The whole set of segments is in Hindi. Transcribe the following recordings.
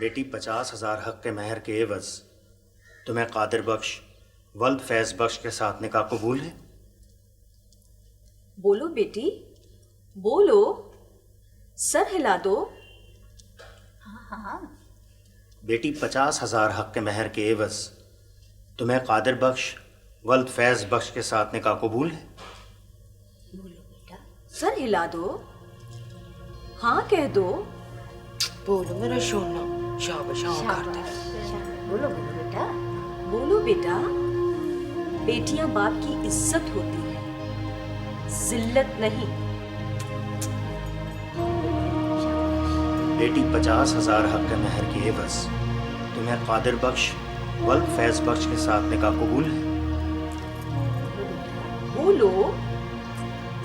बेटी 50,000 हक के महर के एवज तुम्हें कादिर बख्श वल्द फैज बख्श के साथ निकाह कबूल है? बोलो बेटी, बोलो, सर हिला दो। हाँ हाँ। बेटी 50,000 हक के महर के एवज तुम्हें कादिर बख्श वल्द फैज बख्श के साथ निकाह कबूल है? बोलो बेटा। सर हिला दो, हाँ कह दो। बोलो मेरा सोना, शाबाश करते। बोलो बोलो बेटा। बोलो बेटा, बेटियां बाप की इज्जत होती है, जिल्लत नहीं। बेटी 50,000 हक के महर के एवज तुम्हें कादिर बख्श वल्द फैज बख्श के साथ निकाह कबूल है? बोलो,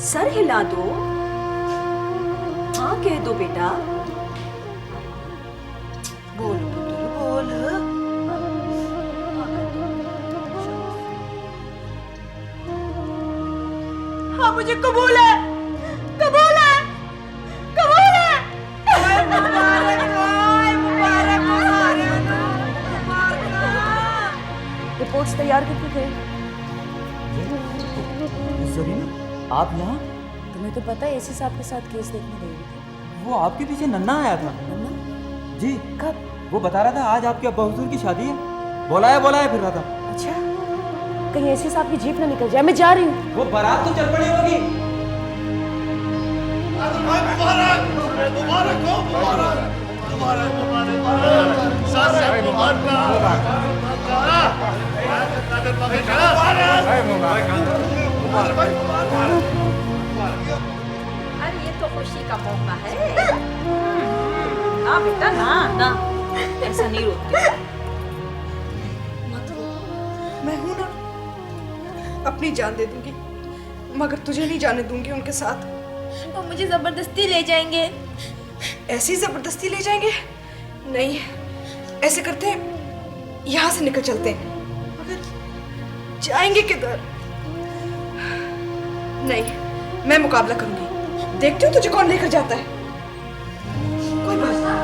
सर हिला दो, हाँ कह दो बेटा। बोलो पुत्र बोल। हाँ मुझे कबूल है, कबूल है, कबूल है। रिपोर्ट्स तैयार करके गए। ज़रीना, आप यहाँ? तुम्हें तो पता है एसी साहब के साथ केस देखने गई थी। वो आपके पीछे नन्ना आया था। नन्ना? जी। कब? वो बता रहा था आज आपके अब्बा हुजूर की शादी है। बोलाया फिर रहा था। अच्छा, कहीं एसी साहब की जीप ना निकल जाए। मैं जा रही हूँ। वो बारात तो चल पड़ी होगी। अरे ये तो खुशी का मौका है। ना बेटा ना ना, ऐसा नहीं रोते। मैं हूं ना, अपनी जान दे दूंगी, मगर तुझे नहीं जाने दूंगी उनके साथ। वो मुझे जबरदस्ती ले जाएंगे। ऐसी जबरदस्ती ले जाएंगे? नहीं, ऐसे करते हैं, यहाँ से निकल चलते हैं। मगर जाएंगे किधर? नहीं, मैं मुकाबला करूंगी। देखती हूँ तुझे कौन लेकर जाता है। कोई बात नहीं।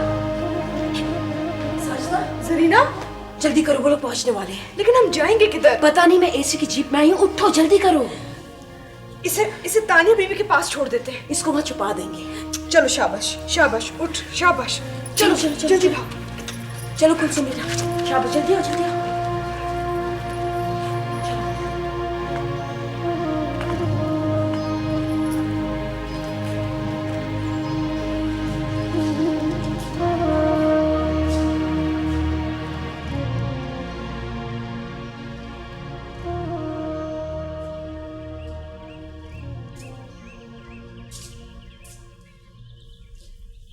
जरीना, जल्दी करो, वो लोग पहुंचने वाले हैं। लेकिन हम जाएंगे किधर? पता नहीं, मैं एसी की जीप में आई हूँ। उठो, जल्दी करो। इसे तानिया बीवी के पास छोड़ देते हैं। इसको वहाँ छुपा देंगे। चलो शाबाश, शाबाश, उठ, शाबाश। चलो चलो चलो जल्दी चलो, भाग। चलो कुलसुम बेटा, शाबाश, जल्दी आओ, जल्दी आओ।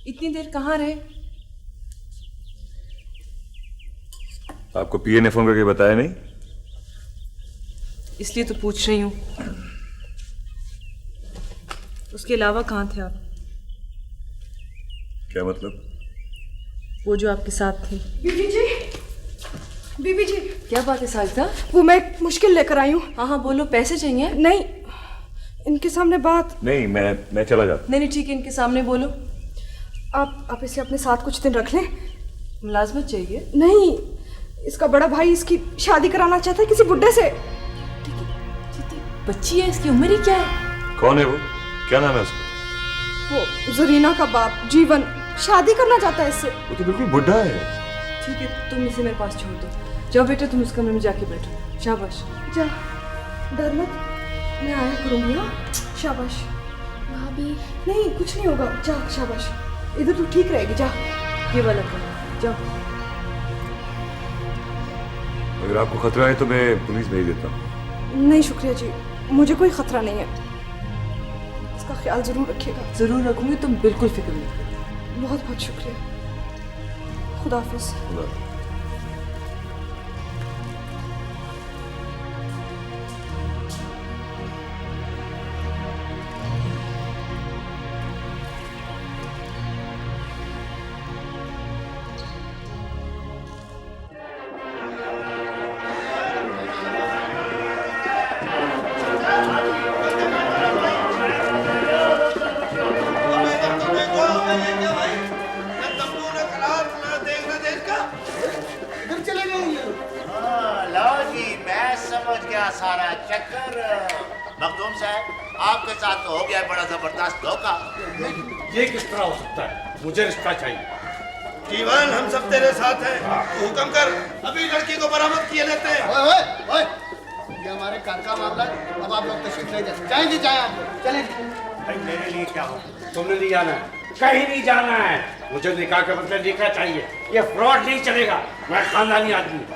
इतनी देर कहाँ रहे? आपको पीए ने फोन करके बताया नहीं? इसलिए तो पूछ रही हूँ। उसके अलावा कहाँ थे आप? क्या मतलब? वो जो आपके साथ थे। बीबी जी, बीबी जी। क्या बात है साजिदा? वो मैं एक मुश्किल लेकर आई हूँ। हाँ हाँ बोलो, पैसे चाहिए? नहीं, इनके सामने बात। नहीं, मैं चला जाता। नहीं नहीं ठीक है, इनके सामने बोलो। आप इसे अपने साथ कुछ दिन रख लें। मुलाजमत चाहिए? नहीं, इसका बड़ा भाई इसकी शादी कराना चाहता है किसी बुड्ढे से। बच्ची है, इसकी उम्र ही क्या है? कौन है वो? क्या नाम है उसका? वो जरीना का बाप जीवन शादी करना चाहता है इससे। वो तो बिल्कुल बुढ़ा है। ठीक है, तुम इसे मेरे पास छोड़ दो। जाओ बेटा, तुम इस कमरे में जाके बैठो। शाबाश। जा, डर मत, मैं आया करूँगी। हाँ, शाबाश। भाभी, नहीं, कुछ नहीं होगा। जा, शाबाश, इधर तो ठीक रहेगी। जा, ये वाला करो, जाओ। अगर आपको खतरा है तो मैं पुलिस भेज देता हूँ। नहीं शुक्रिया जी, मुझे कोई खतरा नहीं है। इसका ख्याल जरूर रखिएगा। जरूर रखूंगी, तुम बिल्कुल फिक्र नहीं करो। बहुत बहुत शुक्रिया। खुदा हाफिज। खुदा। सारा चक्कर। मखदूम साहब, आपके साथ तो हो गया बड़ा जबरदस्त धोखा। ये किस तरह हो सकता है? मुझे रिश्ता चाहिए। जीवन, हम सब तेरे साथ हैं। तू हुक्म कर, अभी लड़की को बरामद किए लेते हैं। ओए ओए ओए, ये हमारे घर का मामला है। अब आप लोग तशरीफ ले जाए। जाएं जी, जाएं आप लोग, चलें। भाई मेरे लिए क्या हो? तुमने नहीं जाना है, कहीं नहीं जाना है। मुझे निकाह के बदले निकाह चाहिए। ये फ्रॉड नहीं चलेगा। मैं खानदानी आदमी हूँ।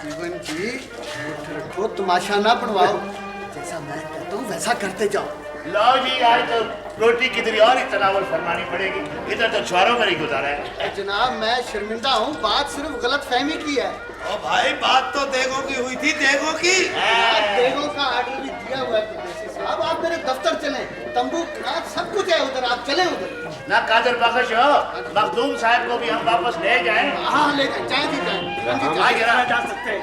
जीवन जी, रखो, तमाशा ना बनवाओ। जैसा मैं कहता हूँ वैसा करते जाओ। लो जी, आज तो रोटी कितनी और ही तनावल फरमानी पड़ेगी। इधर तो छुआरों का ही गुजारा है। जनाब, मैं शर्मिंदा हूँ, बात सिर्फ गलत फहमी की है। ओ भाई, बात तो देगों की हुई थी, देगों की। देगों का आर्डर भी दिया हुआ है परदेसी साहब। आप मेरे दफ्तर चलें, तंबू कनात सब कुछ है उधर, आप चलें उधर। ना कादर बख्श हो, मखदूम साहब को भी हम वापस ले जाएं। हाँ, ले जाएं, जाएं जी, जाएं। जा सकते हैं।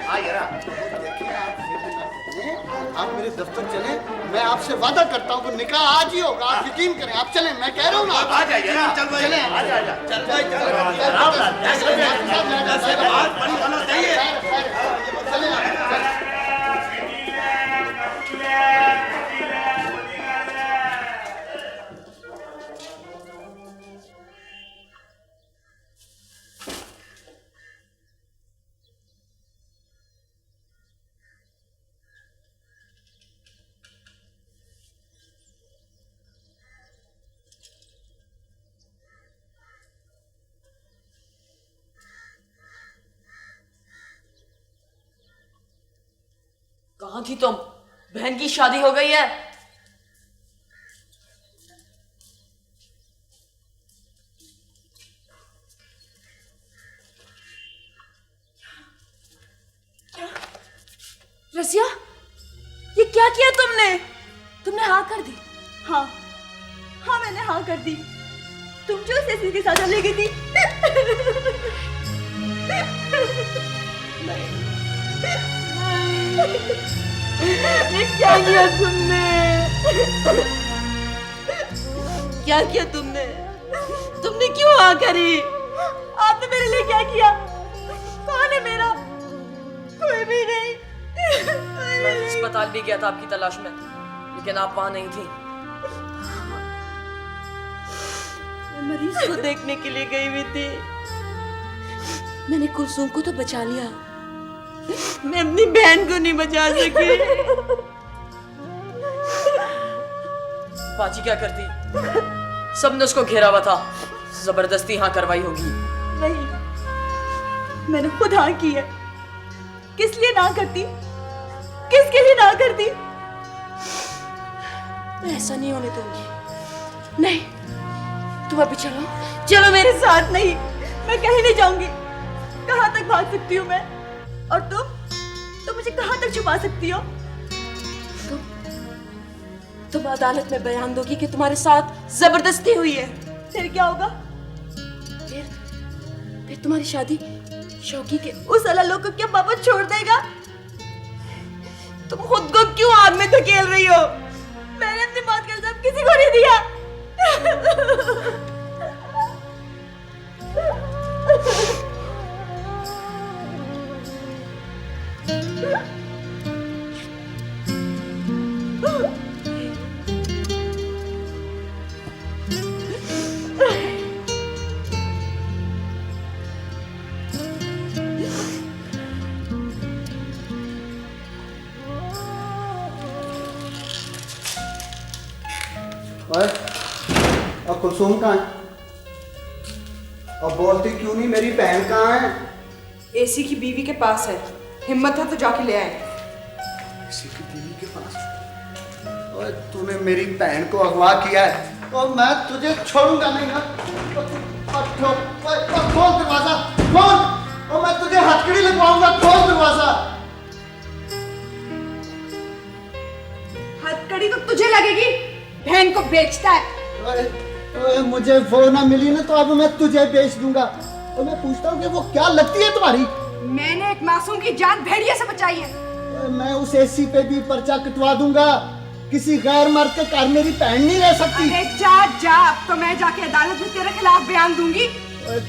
आप मेरे दफ्तर चलें, मैं आपसे वादा करता हूँ कि निकाह आज ही होगा। आप यकीन करें, आप चलें, मैं कह रहा हूँ ना। आ जाइए ना, चल भाई, चलें, आ जा, चल भाई, कहाँ थी तुम? बहन की शादी हो गई है। रसिया, ये क्या किया तुमने? तुमने हाँ कर दी? हाँ, मैंने हाँ कर दी। तुम जो सेसी के साथ ले गई थी। ये क्या किया तुमने? क्या किया तुमने? तुमने क्यों हाँ करी? आपने मेरे लिए क्या किया? कौन है मेरा? कोई भी नहीं। मैं अस्पताल भी गया था आपकी तलाश में, लेकिन आप वहां नहीं थी। मैं मरीज को देखने के लिए गई हुई थी। मैंने कुलसूम को तो बचा लिया, मैं अपनी बहन को नहीं बचा सकी। बाजी क्या करती? सबने उसको घेरा हुआ था, जबरदस्ती हाँ करवाई होगी। नहीं, मैंने खुद हाँ की है। किस लिए ना करती? किसके लिए ना करती? मैं ऐसा नहीं होने दूंगी। नहीं, तुम अभी चलो, चलो मेरे साथ। नहीं, मैं कहीं नहीं जाऊंगी। कहाँ तक भाग सकती हूँ मैं? और तुम मुझे कहाँ तक छुपा सकती हो? तुम अदालत में बयान दोगी कि तुम्हारे साथ जबरदस्ती हुई है। फिर क्या होगा? फिर तुम्हारी शादी शौकी के उस अल्लाह को क्या वापस छोड़ देगा? तुम खुद को क्यों आग में धकेल रही हो? मैंने अपनी बात का इल्जाम किसी को नहीं दिया। और कुलसूम कहाँ है? और बोलती क्यों नहीं? मेरी बहन कहाँ है? एसी की बीवी के पास है। हिम्मत है तो जाके ले आए। एसी की बीवी के पास? ओए, तूने मेरी बहन को अगवा किया है और मैं तुझे छोड़ूंगा नहीं ना। खोल दरवाजा, खोल, और मैं तुझे हथकड़ी लगवाऊंगा। खोल दरवाजा। हथकड़ी तो तुझे लगेगी, बहन को बेचता है। मुझे वो ना मिली ना तो अब मैं तुझे बेच दूंगा। तो मैं पूछता हूँ कि वो क्या लगती है तुम्हारी? मैंने एक मासूम की जान भेड़िए से बचाई है। मैं उस एसी पे भी पर्चा कटवा दूंगा। किसी गैर मर्द के घर मेरी बहन नहीं रह सकती। अरे जा, अब तो मैं जाके अदालत में तेरे खिलाफ बयान दूंगी।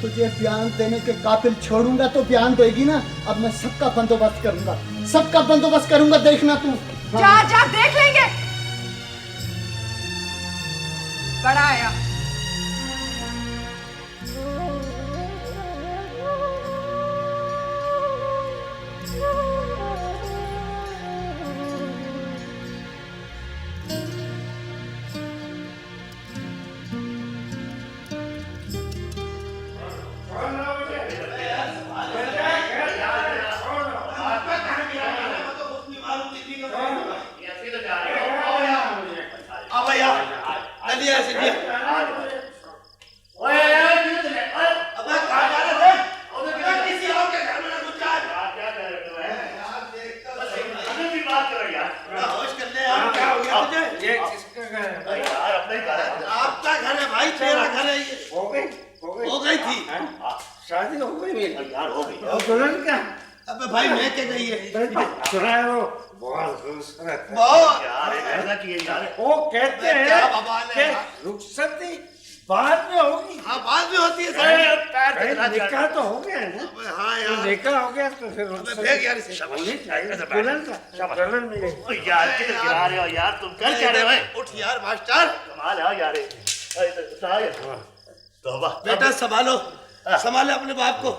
तुझे बयान देने के काबिल छोड़ूंगा तो बयान देगी ना। अब मैं सबका बंदोबस्त करूंगा, सबका बंदोबस्त करूंगा, देखना तू। जा जा देख लेंगे। बड़ा आया। आपका घर है भाई, तेरा घर है ये। हो गई थी शादी हो गई मेरी यार हो गई। और दुल्हन क्या? अबे भाई मैं क्या गई है? सुना है वो बहुत खूबसूरत है। बहुत यार ऐसा किए यार। वो कहते हैं क्या बवाल है कि यार? रुखसती बाद में होगी। हाँ बाद में होती है कहीं निकाह तो हो गया है ना? हाँ तो यार निकाह हो गया तो फिर देख यार इसे। होनी चाहिए दुल्हन का दुल्हन मिलेगी। यार किधर गिरा रहे हो यार, तुम कर क्या रहे हो? उठ यार मास्टर। कमाल है यार। तौबा। बेटा संभालो, संभाले अपने बाप को।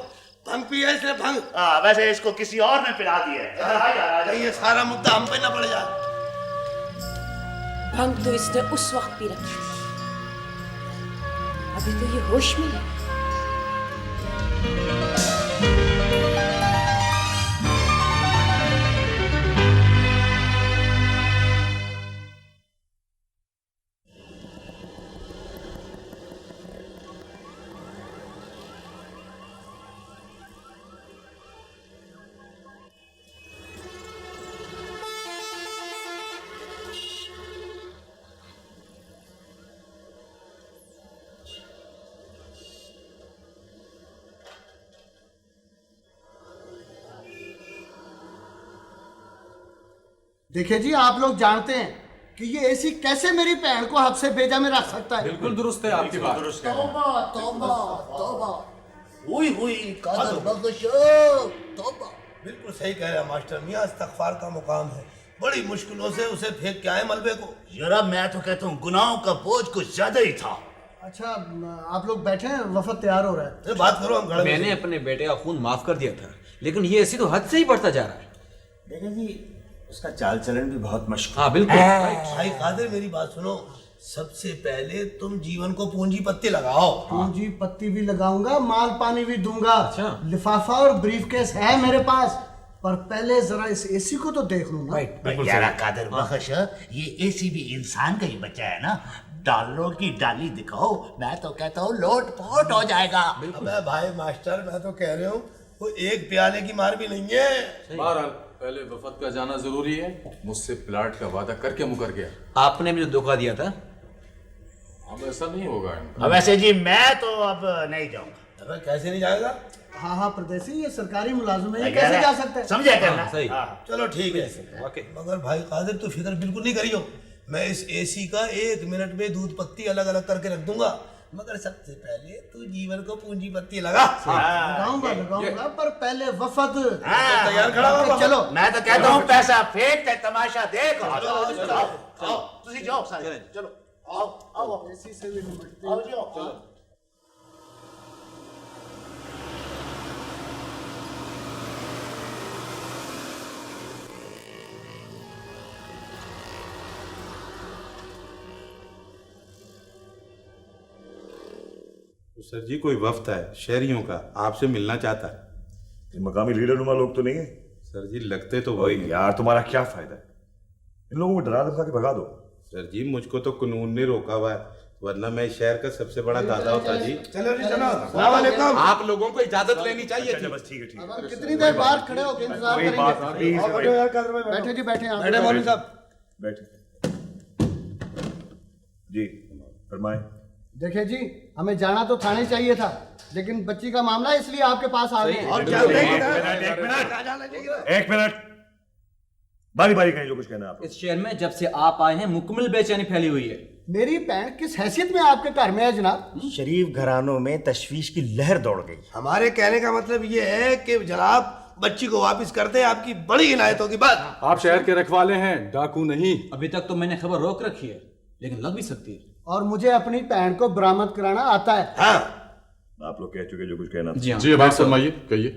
भंग पिया इसने, भंग। हाँ वैसे इसको किसी और ने पिला दिया है। कहीं ये सारा मुद्दा हम पे ना पड़ जाए। भंग तो इसने उस वक्त पी रखी थी, अभी तो ये होश में है। देखिए जी, आप लोग जानते हैं कि ये एसी कैसे मेरी बहन को हद से बेजा में रख सकता है। बिल्कुल दुरुस्त है आपकी बात। तौबा तौबा तौबा। हुई कादर बख्श। तौबा। बिल्कुल सही कह रहा मास्टर मियां, इस्तगफार का मुकाम है। बड़ी मुश्किलों से उसे फेंक के आए मलबे को। जरा मैं तो कहता हूँ गुनाहों का बोझ कुछ ज्यादा ही था। अच्छा आप लोग बैठे हैं, वफद तैयार हो रहा है। बात करो हम घर में। मैंने अपने बेटे का खून माफ कर दिया था, लेकिन ये ऐसी तो हद से ही बढ़ता जा रहा है। देखिए जी, उसका चाल चलन भी बहुत मशहूर। हाँ बिल्कुल। भाई कादिर मेरी बात सुनो, सबसे पहले तुम जीवन को पूंजी पत्ती लगाओ। पूंजी पत्ती भी लगाऊंगा, माल पानी भी दूंगा। अच्छा। लिफाफा और ब्रीफकेस है मेरे पास, पर पहले जरा इस एसी को तो देख लो ना। यारा कादर बख्श, ये एसी भी इंसान का ही बच्चा है ना। डॉलरों की डाली दिखाओ, मैं तो कहता हूँ लोट पोट हो जाएगा। अबे भाई मास्टर, मैं तो कह रहा हूँ वो एक प्याले की मार भी नहीं है। बहरहाल पहले वफद का जाना जरूरी है। मुझसे प्लाट का वादा करके मुकर गया। आपने मुझे धोखा दिया था। अब ऐसा नहीं होगा इनका। वैसे जी मैं तो अब नहीं जाऊंगा। अबे कैसे नहीं जाएगा? हाँ हाँ परदेसी, ये सरकारी मुलाजिम है, ये कैसे जा सकता है? समझा करना। सही। चलो ठीक है। मगर भाई कादिर तू फिक्र बिल्कुल नहीं करियो, मैं इस एसी का 1 मिनट में दूध पत्ती अलग अलग करके रख दूंगा। मगर सबसे पहले तू जीवन को पूंजी पत्ती लगा। लगाऊंगा, पर पहले वफद तैयार खड़ा होगा। चलो मैं तो कहता हूँ पैसा फेंक ते तमाशा देख। आओ तुसी जाओ सारे, चलो आओ आओ एसी से भी निपटते आओ जी आओ। सर जी कोई वफ्द है शहरियों का, आपसे मिलना चाहता है। ये मकामी लीडर नुमा लोग तो नहीं है? सर जी लगते तो वही यार, तुम्हारा क्या फायदा है? इन लोगों को डरा धमका के भगा दो। सर जी मुझको तो कानून ने रोका हुआ है, वरना मैं शहर का सबसे बड़ा दादा होता जी। चलो जी चलो। अस्सलाम वालेकुम। आप लोगों को इजाजत लेनी चाहिए थी। बस ठीक है, ठीक है। कितनी देर बाहर खड़े होकर इंतजार करेंगे? बैठे जी बैठे। बैठे मौलवी साहब। बैठे जी, फरमाएं। देखिए जी, हमें जाना तो थाने चाहिए था, लेकिन बच्ची का मामला इसलिए आपके पास आ गए। और क्या एक मिनट, बारी बारी कहीं जो कुछ कहना है आप। इस शहर में जब से आप आए हैं मुकम्मल बेचैनी फैली हुई है। मेरी बहन किस हैसियत में आपके घर में है जनाब? शरीफ घरानों में तशवीश की लहर दौड़ गई। हमारे कहने का मतलब ये है कि जनाब बच्ची को वापस कर दे, आपकी बड़ी इनायत होगी। बस आप शहर के रखवाले हैं, डाकू नहीं। अभी तक तो मैंने खबर रोक रखी है, लेकिन लग भी सकती है। और मुझे अपनी बहन को बरामद कराना आता है। हाँ, आप लोग कह चुके जो कुछ कहना। जी हाँ। जी बात फरमाइए, कहिए।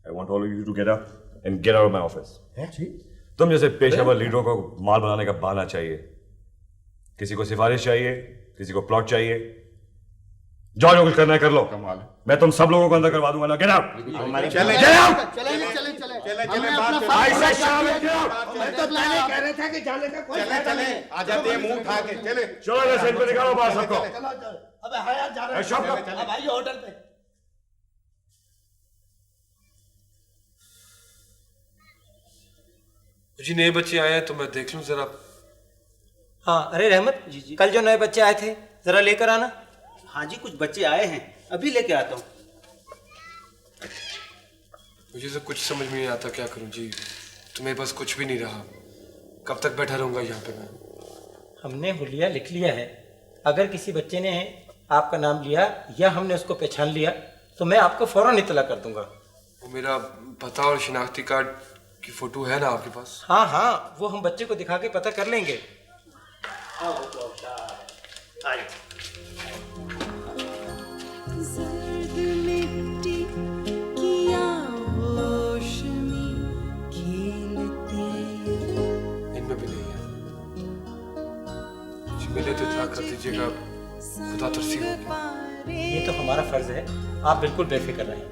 I want all of you to get up and get out of my office. तुम जैसे पेशेवर लीडरों को माल बनाने का बहाना चाहिए। किसी को सिफारिश चाहिए, किसी को प्लॉट चाहिए। जाओ जो कुछ करना है कर लो। कमाल है। मैं तुम सब लोगों को अंदर करवा दूंगा ना। Get out. चले तो पहले कह रहे थे कि जाने का कोई चले आ जाते हैं मुंह उठा के। चले चलो वैसे इनको निकालो बाहर सबको। अबे हाँ यार, जा रहे हैं। अब आइए होटल पे। जी नए बच्चे आए हैं तो मैं देख लूं जरा। हाँ, अरे रहमत जी, कल जो नए बच्चे आए थे जरा लेकर आना। हाँ जी, कुछ बच्चे आए हैं, अभी लेके आता हूँ। मुझे तो कुछ समझ में नहीं आता क्या करूं जी, तुम्हें बस कुछ भी नहीं रहा। कब तक बैठा रहूंगा यहाँ पे मैं? हमने हुलिया लिख लिया है। अगर किसी बच्चे ने आपका नाम लिया या हमने उसको पहचान लिया तो मैं आपको फौरन इतला कर दूंगा। वो मेरा पता और शिनाख्ती कार्ड की फोटो है ना आपके पास? हाँ हाँ, वो हम बच्चे को दिखा के पता कर लेंगे। इनमें भी नहीं है। मिले तो इतना कर दीजिएगा, खुदा तरसी होगी। ये तो हमारा फर्ज है, आप बिल्कुल बेफिक्र रहें।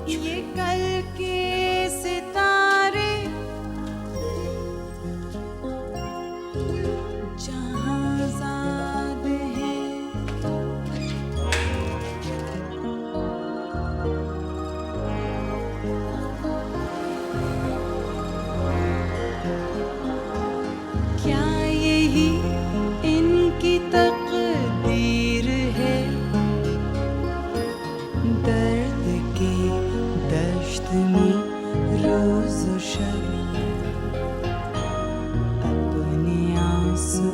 ये कल के सितारे जहां ज़ाद हैं, क्या यही इनकी तकदीर है? दर्द के दश्त में रोज शब अपने आंसू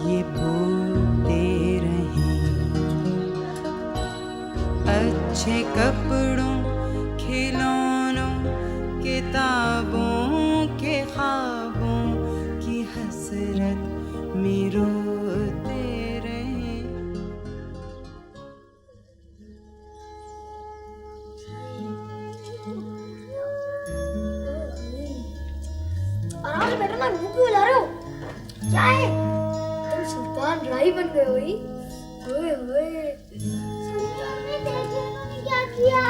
ये बोलते रहें। अच्छे कपड़ों, खिलौनों, किताबों के ख्वाबों की हसरत में रोते रहें। आराम से बैठो ना, मुंह क्यों हिला रहे हो? क्या है? तुम सुल्तान राही बन गए हो ही? ओए ओए। सुल्तान ने देखिए इन्होंने क्या किया?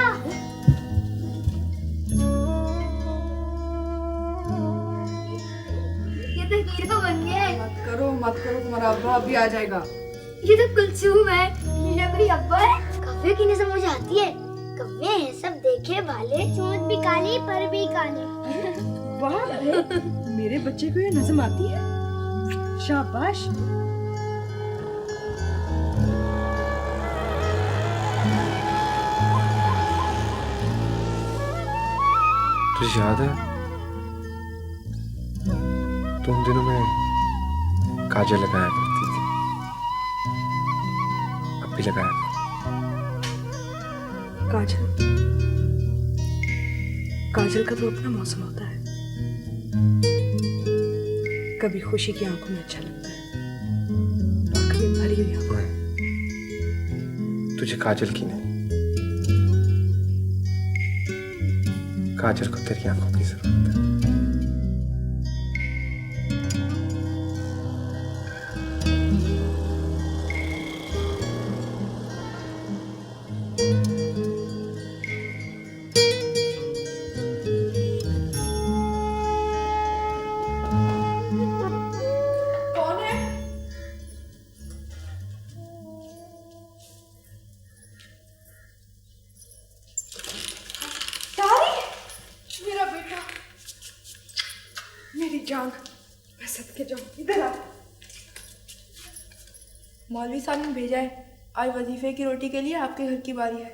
ये तो हीरो बन गए। मत करो, तुम्हारा अब्बा अभी आ जाएगा। ये तो कुलसूम है, ये कोई अब्बा है? कव्वे की नजर मुझे आती है। कव्वे हैं सब देखे भाले, चोंच भी काली पर भी काले। वाह भाई, मेरे बच्चे को ये नज़म आती है, शाबाश। तुझे याद है तो उन दिनों में काजल लगाया करती थी? अब भी लगाया कर। काजल का तो अपना मौसम होता है। कभी खुशी की आंखों में अच्छा लगता है और कभी भरी हुई आंखों में। तुझे काजल की नहीं, काजल को तेरी आंखों की जरूरत है। मौलवी साहब ने भेजा है, आज वजीफे की रोटी के लिए आपके घर की बारी है।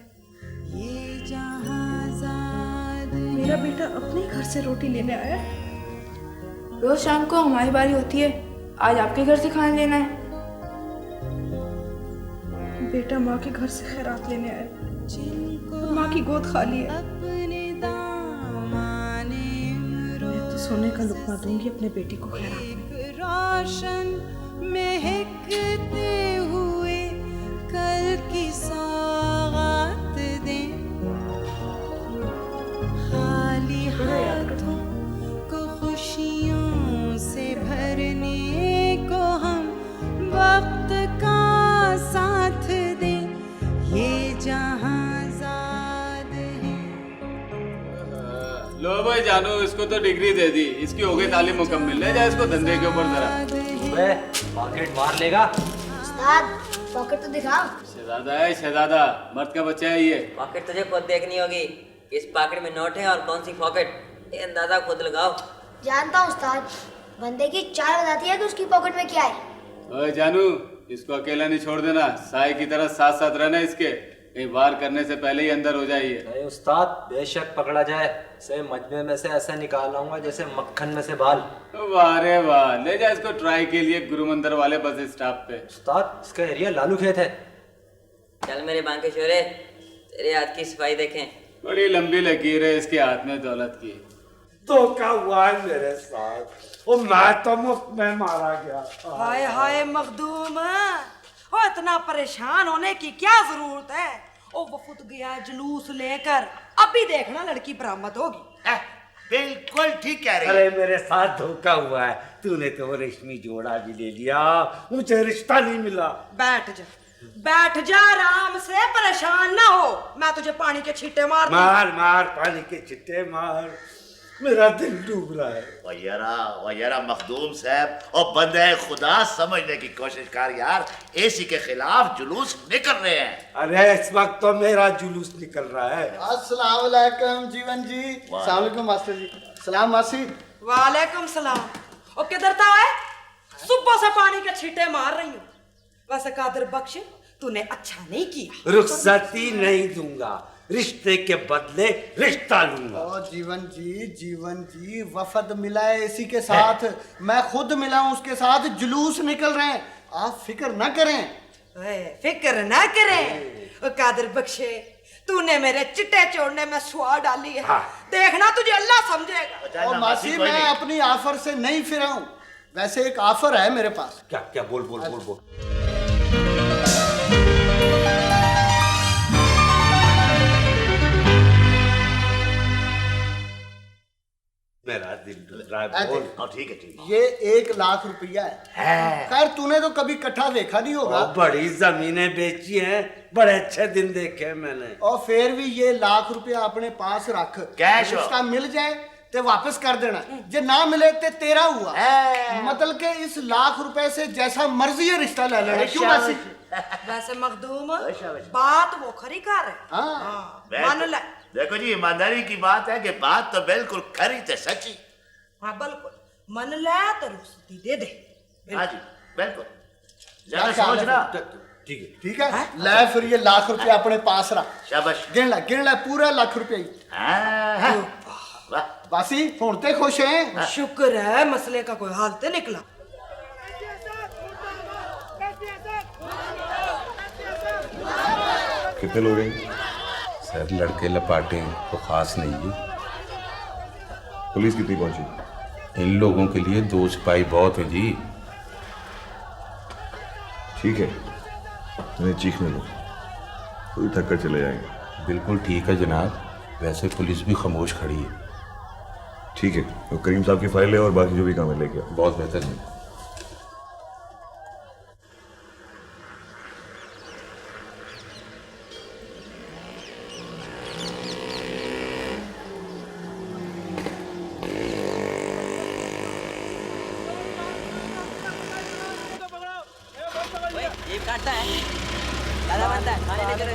ये जहां मेरा बेटा अपने घर से रोटी लेने आया। रोज शाम को हमारी बारी होती है, आज आपके घर से खाना लेना है। बेटा माँ के घर से खैरात लेने आया। माँ की गोद खाली है। मैं तो सोने का लुकमा दूंगी अपने बेटी को खैरात में। रोशन महकते हुए कल की सौगात दे, खाली हाथों को खुशियों से भरने को हम वक्त का साथ दे, ये जहां जाद है। लो भाई जानू, इसको तो डिग्री दे दी, इसकी हो गई तालीम मुकम्मल। ले जा इसको धंधे के ऊपर जरा। पॉकेट मार लेगा। उस्ताद पॉकेट तो दिखाओ। शहजादा है शहजादा, मर्द का बच्चा है ये। पॉकेट तुझे खुद देखनी होगी, किस पॉकेट में नोट है और कौन सी पॉकेट, ये अंदाजा खुद लगाओ। जानता हूँ उस्ताद, बंदे की चाल बताती है कि उसकी पॉकेट में क्या है। ओए जानू, इसको अकेला नहीं छोड़ देना, साई की तरह साथ साथ रहना इसके, कहीं वार करने से पहले ही अंदर हो जाइए। नहीं उस्ताद, बेशक पकड़ा जाए, से मजमे में से ऐसे निकाल लाऊंगा जैसे मक्खन में से बाल। वाह रे वाह, ले जा इसको ट्राई के लिए गुरु मंदिर वाले बस स्टॉप पे। उस्ताद, इसका एरिया लालू खेत है। चल मेरे बांके शोरे, तेरे हाथ की सफाई देखें। बड़ी लंबी लकीर है इसके हाथ में दौलत की। तो क्या हुआ है मेरे साथ? वो मैं तो मुफ्त में मारा गया। हाय हाय मखदूम, ओ इतना परेशान होने की क्या जरूरत है? ओ वफद गया जुलूस लेकर, अभी देखना लड़की बरामद होगी। बिल्कुल ठीक कह रही है। अरे मेरे साथ धोखा हुआ है, तूने तो वो रेशमी जोड़ा भी ले लिया, मुझे रिश्ता नहीं मिला। बैठ जा आराम से, परेशान ना हो, मैं तुझे पानी के छींटे मार मार पानी के छिट्टे मार, मेरा दिल डूब रहा है। ओ यारा मखदूम साहब, और बंदे खुदा समझने की कोशिश कर यार, एसी के खिलाफ जुलूस निकल रहे हैं। अरे इस वक्त तो मेरा जुलूस निकल रहा है। अस्सलाम वालेकुम जीवन जी। अस्सलाम वालेकुम मास्टर जी। सलाम मासी। वालेकुम सलाम। ओ किधर था है? सुबह से पानी के छींटे मार रही हूँ। वैसे कादिर बख्श, तूने अच्छा नहीं किया। रुखसती नहीं दूंगा, रिश्ते के बदले रिश्ता लूंगा। ओ जीवन जी वफद मिला है इसी के साथ, मैं खुद मिला हूँ उसके साथ, जुलूस निकल रहे हैं, आप फिक्र ना करें। फिक्र ना करें। ओ कादिर बख्शे, तूने मेरे चिट्टे छोड़ने में सुआ डाली है। हाँ। देखना तुझे अल्लाह समझेगा। और मासी, मैं अपनी ऑफर से नहीं फिरा हूँ, वैसे एक ऑफर है मेरे पास। क्या बोल। मेरा दिल डूब रहा है, बोल। ठीक है। ये 1 लाख रुपया है। खैर तूने तो कभी इकट्ठा देखा नहीं होगा। बड़ी जमीनें बेची हैं, बड़े अच्छे दिन देखे मैंने। और फिर भी ये 1 लाख रुपया अपने पास रख, कैश उसका मिल जाए ते वापस कर देना, जे ना मिले ते तेरा हुआ। मतलब के इस 1 लाख रुपए से जैसा मर्जी है रिश्ता ले लेना। क्यों मासी? वैसे मखदूम, बात वो खरी कर रहे। मान ले। देखो जी, ईमानदारी की बात है कि बात तो बिल्कुल खरी ते सच्ची। हाँ बिल्कुल, मन ले तो रुखसती दे दे। हाँ जी बिल्कुल, ज्यादा सोचना। ठीक है। ले फिर ये 1 लाख रुपया अपने पास रख। शाबाश। गिन ला पूरा 1 लाख रुपया ही। बासी हुण ते खुश हैं? शुक्र है मसले का कोई हाल ते निकला। कितने लोग हैं? सर लड़के लपाटे तो खास नहीं है। पुलिस कितनी पहुंची? इन लोगों के लिए 2 सिपाही बहुत हैं जी। ठीक है, तुम्हें चीखने दो, कोई थक कर चले जाएंगे। बिल्कुल ठीक है जनाब, वैसे पुलिस भी खामोश खड़ी है। ठीक है, तो करीम साहब की फाइल है और बाकी जो भी काम है लेके आओ। बहुत बेहतर है। ये काटता है, दादा बनता है, खाने लेकर।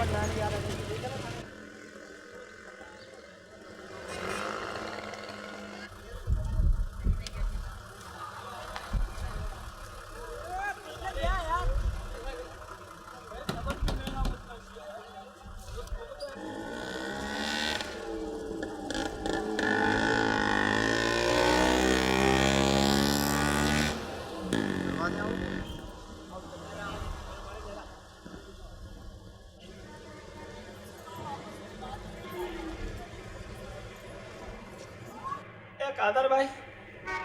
कादर भाई,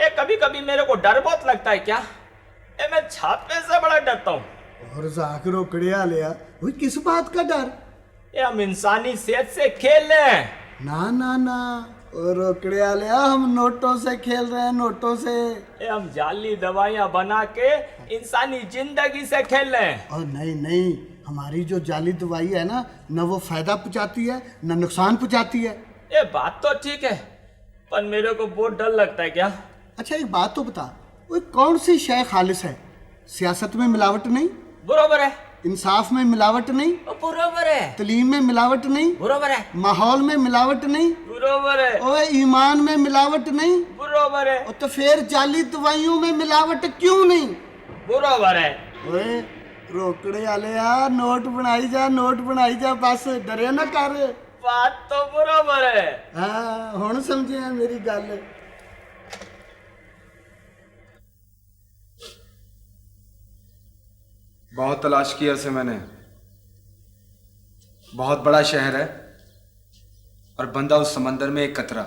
ये कभी कभी मेरे को डर बहुत लगता है क्या? ये मैं छापे से बड़ा डरता हूँ। और जाकर रोकड़िया लिया, वो किस बात का डर? ये हम इंसानी सेहत से खेल रहे हैं। ना ना ना, और रोकड़िया लिया, हम नोटों से खेल रहे हैं, नोटों से। ये हम जाली दवाइयाँ बना के इंसानी जिंदगी से खेल रहे हैं। और नहीं नहीं, हमारी जो जाली दवाई है ना, न वो फायदा पहुंचाती है न नुकसान पहुंचाती है। ये बात तो ठीक है, पर मेरे को बहुत डर लगता है क्या? अच्छा एक बात तो बता, वो कौन सी शय खालिस है? सियासत में मिलावट नहीं, बरोबर है। इंसाफ में मिलावट नहीं, बरोबर है। तलीम में मिलावट नहीं, बरोबर है। माहौल में मिलावट नहीं, बरोबर है। ओए ईमान में मिलावट नहीं, बरोबर है। तो फिर जाली दवाइयों में मिलावट क्यों नहीं? बरोबर है। ओए रोकड़े वाले यार, नोट बनाई जा, नोट बनाई जा, बस डरे ना कर। बात तो बरोबर है। हाँ हुण समझे मेरी गल। बहुत तलाश किया इसे मैंने। बहुत बड़ा शहर है और बंदा उस समंदर में एक कतरा।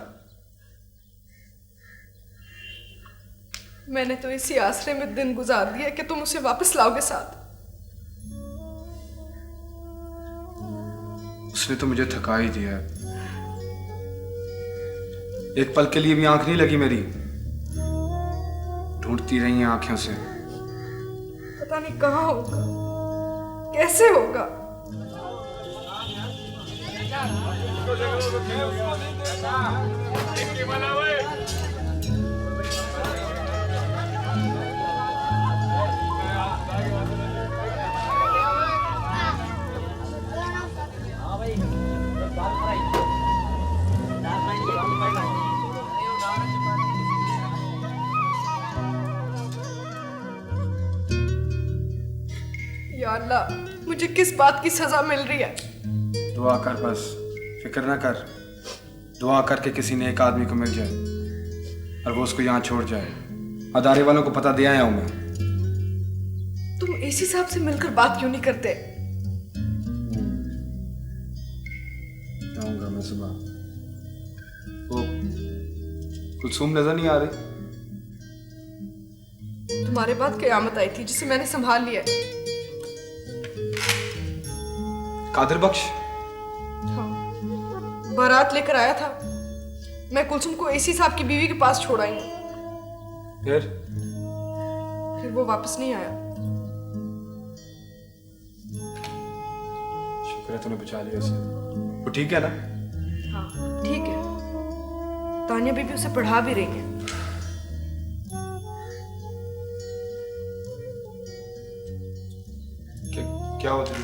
मैंने तो इसी आसरे में दिन गुजार दिया कि तुम उसे वापस लाओगे साथ। उसने तो मुझे थका ही दिया है। एक पल के लिए भी आंख नहीं लगी मेरी। ढूंढती रही हैं आंखों से। पता नहीं कहाँ होगा, कैसे होगा। या अल्लाह, मुझे किस बात की सजा मिल रही है? दुआ कर, बस फिक्र ना कर। दुआ करके किसी ने एक आदमी को मिल जाए और वो उसको यहाँ छोड़ जाए। अदारे वालों को पता दिया हूं मैं। तुम एसी साहब से मिलकर बात क्यों नहीं करते? आऊंगा मैं सुबह। वो कुलसूम नजर नहीं आ रही? तुम्हारे बाद कयामत आई थी जिसे मैंने संभाल लिया। कादिर बख्श? हाँ, बारात लेकर आया था। मैं कुलसुम को एसी साहब की बीवी के पास छोड़ आई हूँ। फिर वो वापस नहीं आया। शुक्र है तूने बचा लिया उसे। वो ठीक है ना? हाँ ठीक है। तानिया बीबी उसे पढ़ा भी रही है। क्या हुआ तुझे?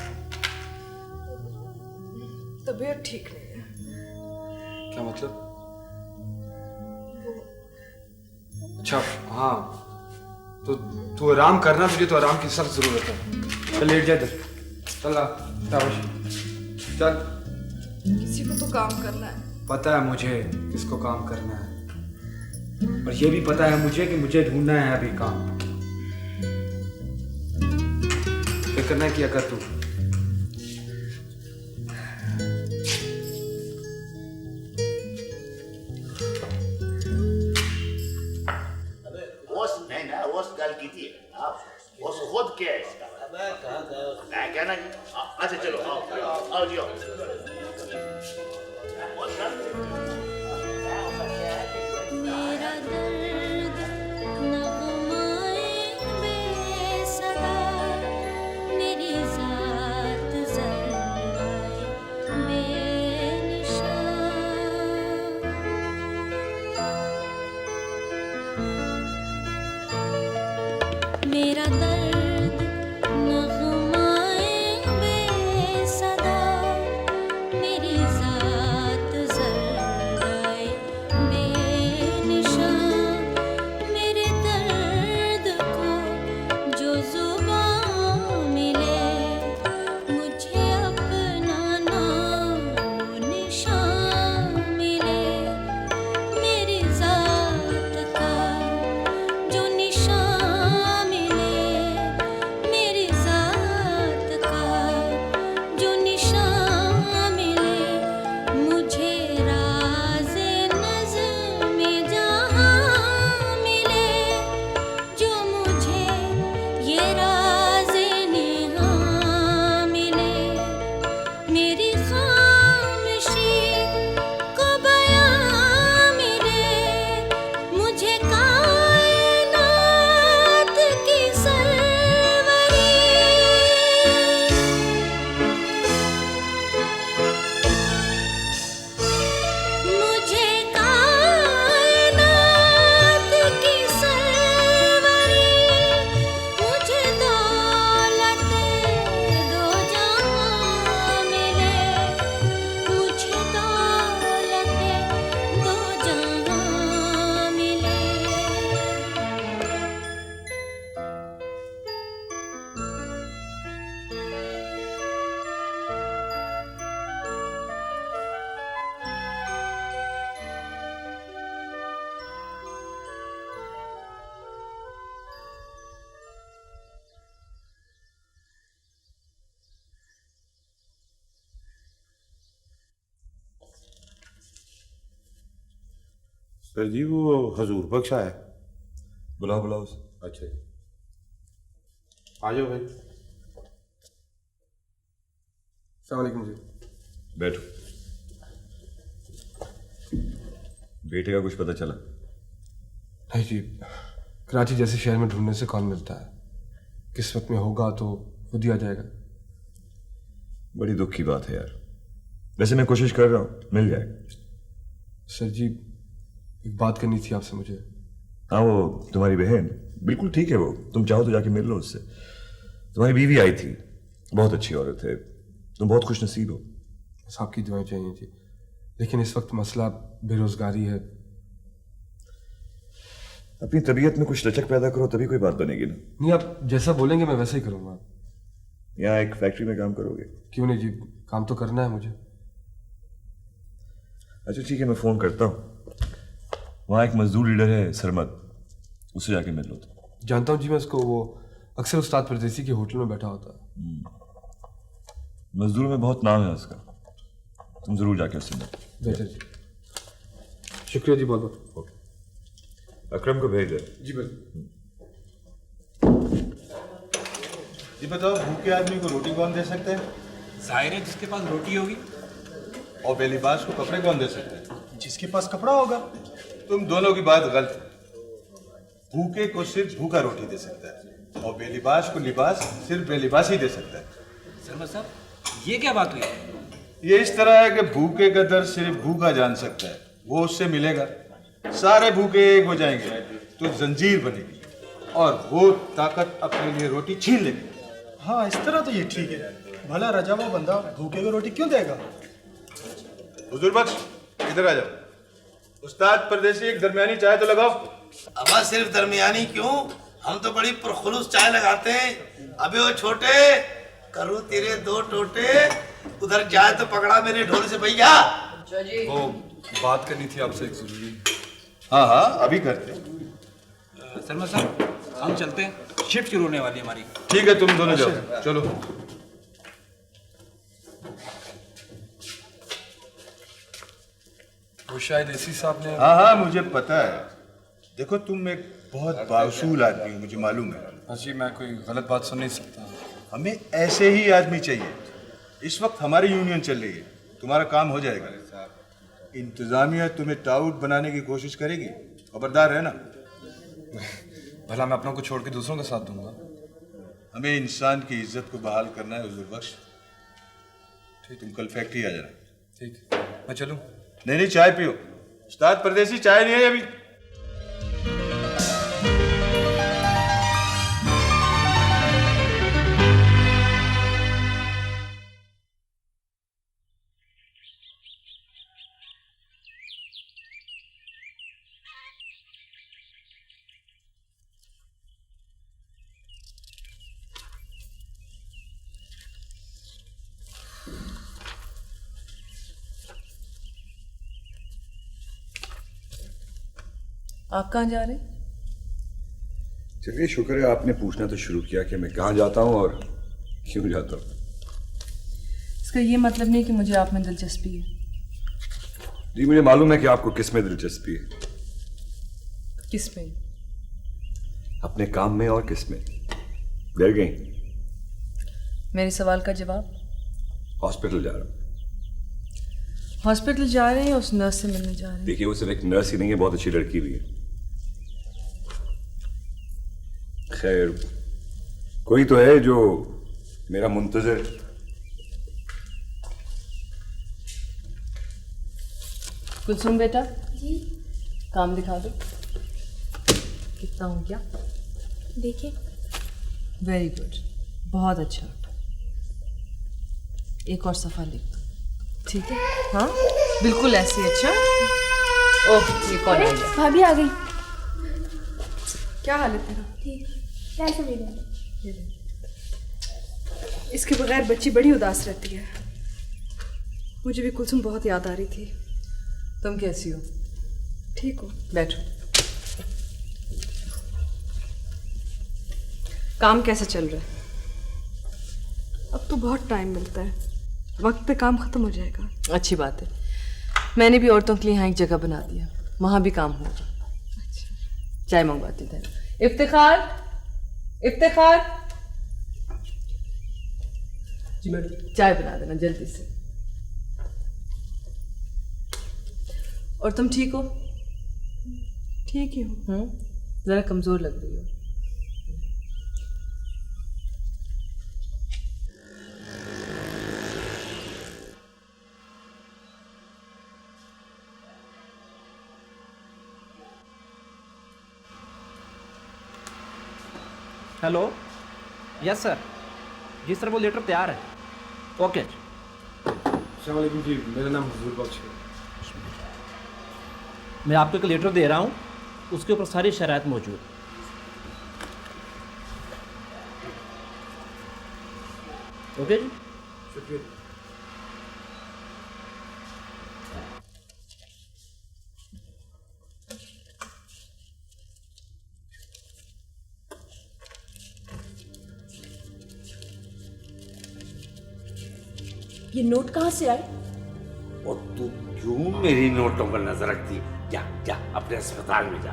तबीयत ठीक नहीं है। क्या मतलब? अच्छा हाँ, तो तू आराम करना, तुझे तो आराम की सख्त जरूरत है। चल लेट जा इधर। चल चल। किसी को तो काम करना है। पता है मुझे किसको काम करना है, और ये भी पता है मुझे कि मुझे ढूंढना है अभी काम। फिक्र नहीं किया कर तू। उस गल की थी उस खुद क्या है इसका? मैं कहना जी। अच्छा चलो आओ जी आओ। मेरा दर्द नगमाए बेसदा, मेरी जात जर्राए बेनिशान। मेरा दर्द नगमाए बेसदा, मेरी जात जर्राए बेनिशान। मेरे दर्द को जो जुबान मिले, मुझे अपना नाम निशान मिले। मेरी जात का जो निशान मिले, सर जी वो हजूर बख्श आया। बुलाओ बुलाओ उसे। अच्छा जी, आ जाओ भाई। अस्सलाम जी। बैठो। बेटे का कुछ पता चला? नहीं जी, कराची जैसे शहर में ढूंढने से कौन मिलता है, किस्मत में होगा तो खुद ही आ जाएगा। बड़ी दुख की बात है यार। वैसे मैं कोशिश कर रहा हूँ, मिल जाएगा। सर जी एक बात करनी थी आपसे मुझे। हाँ वो तुम्हारी बहन, बिल्कुल ठीक है वो, तुम चाहो तो जाके मिल लो उससे। तुम्हारी बीवी आई थी, बहुत अच्छी औरत है, तुम बहुत खुश नसीब हो। बस आपकी दुआएं चाहिए जी, लेकिन इस वक्त मसला बेरोजगारी है। अपनी तबीयत में कुछ लचक पैदा करो तभी कोई बात बनेगी ना। नहीं, आप जैसा बोलेंगे मैं वैसा ही करूँगा। यहाँ एक फैक्ट्री में काम करोगे? क्यों नहीं जी, काम तो करना है मुझे। अच्छा ठीक है, मैं फ़ोन करता हूँ। वहाँ एक मजदूर लीडर है सरमद, उससे जाके मिल लो। तो जानता हूँ जी मैं उसको, वो अक्सर उस्ताद परदेसी के होटल में बैठा होता है। मजदूर में बहुत नाम है उसका, तुम जरूर जाके उससे मिलो। बेहतर जी, शुक्रिया जी बहुत बहुत। अकरम को भेज दे। जी बिल्कुल। जी बताओ, भूखे आदमी को रोटी कौन दे सकता है? जाहिर है जिसके पास रोटी होगी। और बेलिबास को कपड़े कौन दे सकता है? जिसके पास कपड़ा होगा। तुम दोनों की बात गलत है। भूखे को सिर्फ भूखा रोटी दे सकता है और बेलिबास को लिबास सिर्फ बेलिबास ही दे सकता है। सरमद साहब, ये क्या बात हुई? ये इस तरह है कि भूखे का दर्द सिर्फ भूखा जान सकता है, वो उससे मिलेगा, सारे भूखे एक हो जाएंगे तो जंजीर बनेगी और वो ताकत अपने लिए रोटी छीन लेगी। हाँ, इस तरह तो ये ठीक है। भला रजा वो बंदा भूखे को रोटी क्यों देगा? हुजूर बख्श, इधर आ जाओ। उस्ताद परदेसी एक दरमियानी चाय तो लगाओ। अब सिर्फ दरमियानी क्यों, हम तो बड़ी पुरखुलूस चाय लगाते हैं। अबे वो छोटे, करूँ तेरे दो टोटे, उधर जाए तो पकड़ा मेरे ढोल से भैया। वो बात करनी थी आपसे एक जरूरी। हाँ हाँ अभी करते। सरमद साहब हम चलते हैं, शिफ्ट शुरू होने वाली है हमारी। ठीक है, तुम दोनों जाओ, चलो। वो शायद एसी साहब ने। हाँ हाँ मुझे पता है। देखो तुम एक बहुत बाउसूल आदमी हो, मुझे मालूम है। हाँ जी, मैं कोई गलत बात सुन नहीं सकता। हमें ऐसे ही आदमी चाहिए। इस वक्त हमारी यूनियन चल रही है, तुम्हारा काम हो जाएगा। इंतजामिया तुम्हें टाउट बनाने की कोशिश करेगी, खबरदार रहना। भला मैं अपनों को छोड़ के दूसरों का साथ दूंगा। हमें इंसान की इज्जत को बहाल करना है हुजूर बख्श। ठीक, तुम कल फैक्ट्री आ जाना। ठीक, मैं चलूं? नहीं नहीं, चाय पियो। उस्ताद परदेसी चाय नहीं है अभी। आप कहाँ जा रहे हैं? चलिए शुक्र है आपने पूछना तो शुरू किया कि मैं कहाँ जाता हूँ और क्यों जाता हूँ। इसका ये मतलब नहीं कि मुझे आप में दिलचस्पी है। जी मुझे मालूम है कि आपको किस में दिलचस्पी है। किस में? अपने काम में और किस में? डर गई? मेरे सवाल का जवाब। हॉस्पिटल जा रहा हूँ। हॉस्पिटल जा रहे हैं, उस नर्स से मिलने जा रहे हैं। देखिए वो सिर्फ एक नर्स ही नहीं है, बहुत अच्छी लड़की भी है। खैर कोई तो है जो मेरा मुंतजर। कुलसुम बेटा जी काम दिखा दो। कितना हो गया? देखिए। वेरी गुड, बहुत अच्छा। एक और सफा लिख दो। ठीक है? हाँ बिल्कुल ऐसे। अच्छा। ओह ये कौन आ गया? भाभी आ गई। क्या हाल है तेरा? ठीक, कैसे ले गए? इसके बगैर बच्ची बड़ी उदास रहती है। मुझे भी कुलसुम बहुत याद आ रही थी। तुम कैसी हो? ठीक हो? बैठो। काम कैसा चल रहा है? अब तो बहुत टाइम मिलता है, वक्त पे काम खत्म हो जाएगा। अच्छी बात है। मैंने भी औरतों के लिए यहाँ एक जगह बना दिया। वहां भी काम होगा। चाय मंगवाती हूँ। इफ्तिखार, इफ्तिखार, जी मैडम। चाय बना देना जल्दी से। और तुम ठीक हो? ठीक ही हूँ। जरा कमजोर लग रही हो। Hello, yes sir. जी सर, वो लेटर तैयार है। ओके। अस्सलाम वालेकुम जी, मेरा नाम हुजूर बख्श है। मैं आपको एक लेटर दे रहा हूँ, उसके ऊपर सारी शराइत मौजूद। ओके जी, शुक्रिया। ये नोट कहाँ से आए? और तू क्यों मेरी नोटों पर नजर रखती? जा जा अपने अस्पताल में जा।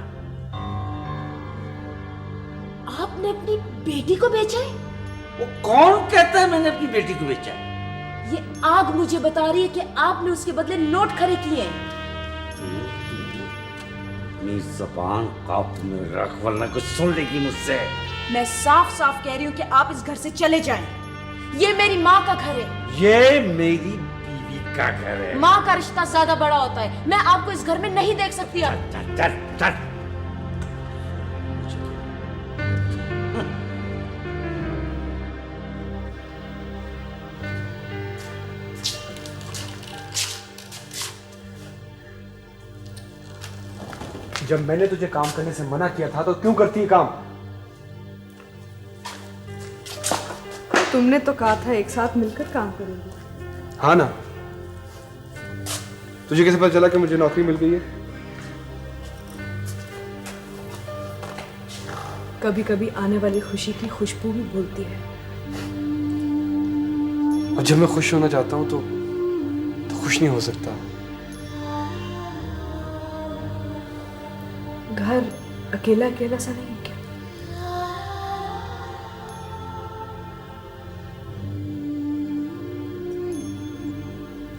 आपने अपनी बेटी को बेचा है? वो कौन कहता है मैंने अपनी बेटी को बेचा है? ये आग मुझे बता रही है कि आपने उसके बदले नोट खरीद लिए हैं। अपनी जबान काबू में रख, वरना कुछ सुन लेगी मुझसे। मैं साफ साफ कह रही हूँ कि आप इस घर से चले जाएं। ये मेरी माँ का घर है। ये मेरी बीवी का घर है। माँ का रिश्ता ज्यादा बड़ा होता है। मैं आपको इस घर में नहीं देख सकती। चल चल चल। जब मैंने तुझे काम करने से मना किया था तो क्यों करती है काम? तुमने तो कहा था एक साथ मिलकर काम करेंगे। हाँ ना। तुझे कैसे पता चला कि मुझे नौकरी मिल गई है? कभी कभी आने वाली खुशी की खुशबू भी भूलती है। और जब मैं खुश होना चाहता हूँ तो खुश नहीं हो सकता। घर अकेला अकेला सा नहीं है क्या?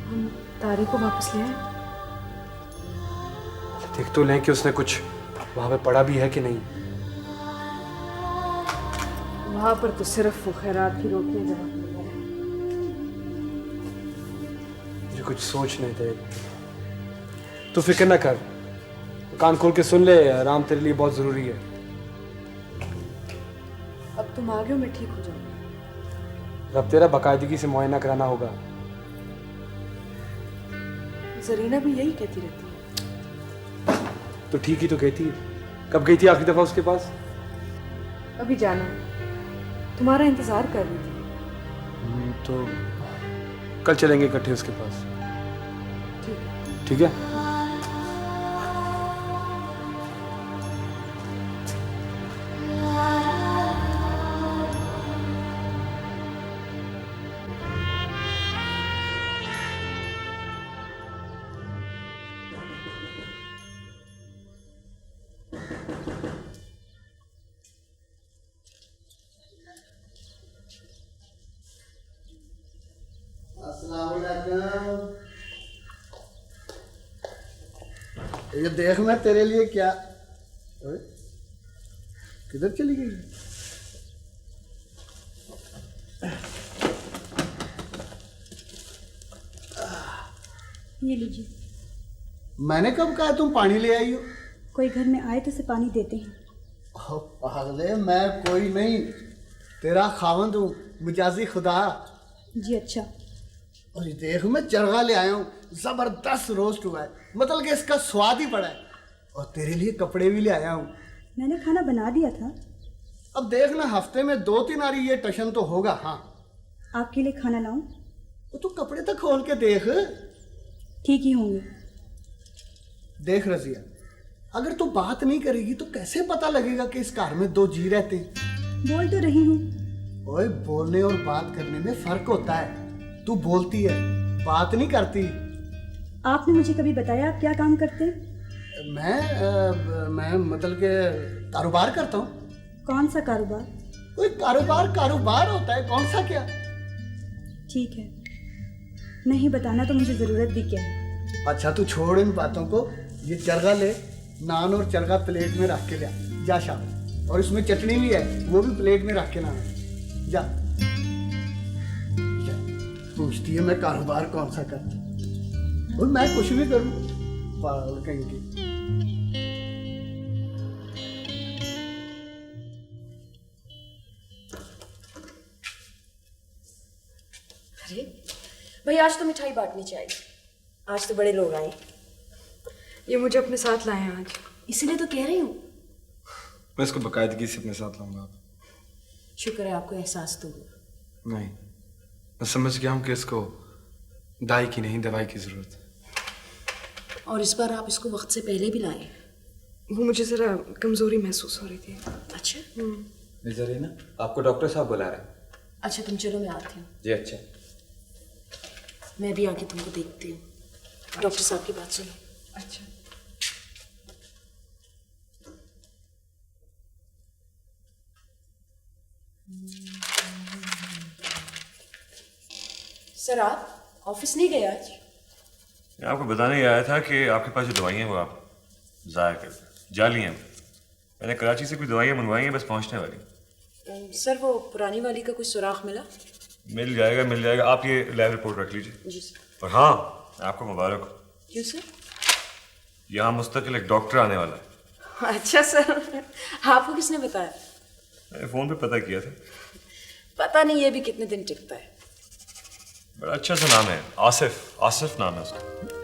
हम तारे को वापस ले आए। देख तो लें कि उसने कुछ वहां पे पढ़ा भी है कि नहीं। वहां पर तो सिर्फ वो खैरात की रोटियां जमा कर रहे हैं। मुझे कुछ सोच नहीं दे। तू फिक्र ना कर, कान खोल के सुन ले, आराम तेरे लिए बहुत जरूरी है। अब तुम आ गए हो, मैं ठीक हो जाऊंगी। अब तेरा बाकायदगी से मुआयना कराना होगा। जरीना भी यही कहती रहती है। तो ठीक ही तो कहती। कब गई थी आखिरी दफा उसके पास? अभी जाना है, तुम्हारा इंतजार कर रही थी। तो कल चलेंगे इकट्ठे उसके पास। ठीक है। ठीक है। ये देख मैं तेरे लिए क्या। ओए, किधर चली गई? ये लीजिए। मैंने कब कहा तुम पानी ले आई हो? कोई घर में आए तो उसे पानी देते हैं। ओ, पागले, मैं कोई नहीं, तेरा खावंद हूँ, मिजाजी खुदा। जी अच्छा। और ये देख मैं चरगा ले आया हूँ, जबरदस्त रोस्ट हुआ है, मतलब कि इसका स्वाद ही बड़ा है। और तेरे लिए कपड़े भी ले आया हूँ। मैंने खाना बना दिया था। अब देख ना, हफ्ते में 2-3 आरी ये टशन तो होगा। हाँ, आपके लिए खाना लाऊं? तो तू कपड़े तो खोल के देख। ठीक ही होंगे। देख रजिया, अगर तू बात नहीं करेगी तो कैसे पता लगेगा कि इस घर में 2 जी रहते हैं? बोल तो रही हूँ। ओए, बोलने और बात करने में फर्क होता है। तू बोलती है, बात नहीं करती। आपने मुझे कभी बताया आप क्या काम करते हैं? मैं मतलब के कारोबार करता हूँ। कौन सा कारोबार? कोई कारोबार होता है, कौन सा क्या? ठीक है, नहीं बताना तो मुझे ज़रूरत भी क्या है। अच्छा तू छोड़ इन बातों को, ये चरगा ले, नान और चरगा प्लेट में रख के ले जा शाम, और इसमें चटनी भी है, वो भी प्लेट में रख के लाना। जा। पूछती है मैं कारोबार कौन सा करता हूँ, और मैं कुछ भी करूँ, पागल कहीं की। अरे भाई, आज तो मिठाई बांटनी चाहिए, आज तो बड़े लोग आए। ये मुझे अपने साथ लाए हैं आज, इसीलिए तो कह रही हूँ। मैं इसको बाकायदगी से अपने साथ लाऊंगा। शुक्र है आपको एहसास तो हुआ। नहीं, मैं समझ गया हूँ कि इसको दाई की नहीं दवाई की जरूरत है। और इस बार आप इसको वक्त से पहले भी लाए। वो मुझे जरा कमजोरी महसूस हो रही थी। अच्छा। जरीना, आपको डॉक्टर साहब बुला रहे हैं। अच्छा तुम चलो, मैं आती हूँ। जी अच्छा। मैं भी आके तुमको देखती हूँ। डॉक्टर साहब की बात सुनो। अच्छा। सर आप ऑफिस नहीं गए आज? मैं आपको बताने ही आया था कि आपके पास जो दवाइयाँ हैं वो आप ज़ाया कर दें, जाली हैं। मैंने कराची से कुछ दवाइयाँ मंगवाई हैं, बस पहुँचने वाली। सर वो पुरानी वाली का कुछ सुराख मिला? मिल जाएगा। आप ये लैब रिपोर्ट रख लीजिए। जी सर। और हाँ, आपको मुबारक हो। क्यों सर? यहाँ मुस्तकिल एक डॉक्टर आने वाला है। अच्छा सर, आपको किसने बताया? मैंने फ़ोन पे पता किया था। पता नहीं ये भी कितने दिन टिकता है। बड़ा अच्छा सा नाम है, आसिफ नाम है उसका।